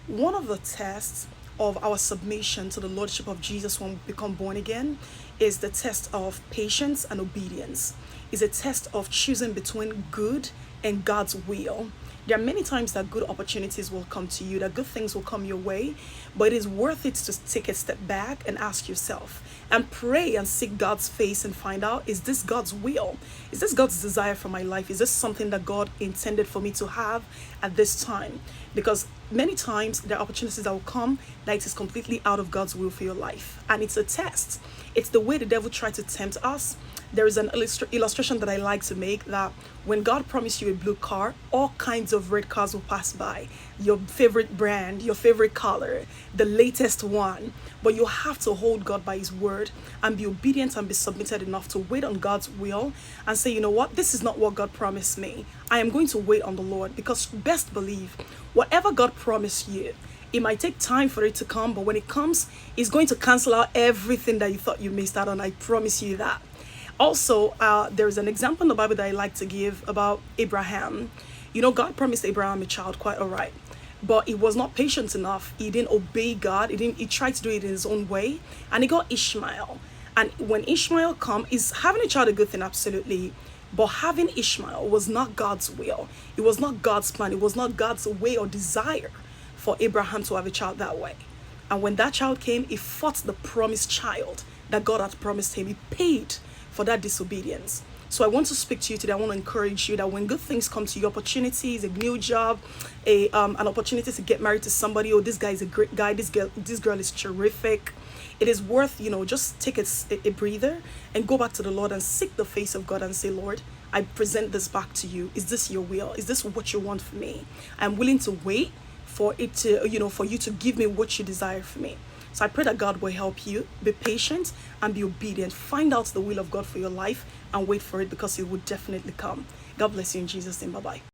One of the tests of our submission to the Lordship of Jesus when we become born again is the test of patience and obedience. Is a test of choosing between good and God's will. There are many times that good opportunities will come to you, that good things will come your way, but it is worth it to take a step back and ask yourself and pray and seek God's face and find out, is this God's will? Is this God's desire for my life? Is this something that God intended for me to have at this time? Because many times there are opportunities that will come that it is completely out of God's will for your life. And it's a test. It's the way the devil tried to tempt us. There is an illustration that I like to make, that when God promised you a blue car, all kinds of red cars will pass by. Your favorite brand, your favorite color, the latest one. But you have to hold God by his word and be obedient and be submitted enough to wait on God's will and say, you know what, this is not what God promised me. I am going to wait on the Lord, because best believe, whatever God promised you, it might take time for it to come, but when it comes, it's going to cancel out everything that you thought you missed out on. I promise you that. Also, there's an example in the Bible that I like to give about Abraham. You know, God promised Abraham a child, quite all right, but he was not patient enough. He didn't obey God. He tried to do it in his own way, and he got Ishmael. And when Ishmael come, is having a child a good thing? Absolutely. But having Ishmael was not God's will. It was not God's plan. It was not God's way or desire for Abraham to have a child that way. And when that child came, he fought the promised child that God had promised him. He paid for that disobedience. So I want to speak to you today. I want to encourage you that when good things come to you, opportunities, a new job, an opportunity to get married to somebody, oh, this guy is a great guy, this girl is terrific, it is worth, just take a breather and go back to the Lord and seek the face of God and say, Lord, I present this back to you. Is this your will? Is this what you want for me? I'm willing to wait for it to, for you to give me what you desire for me. So I pray that God will help you. Be patient and be obedient. Find out the will of God for your life and wait for it, because it will definitely come. God bless you in Jesus' name. Bye-bye.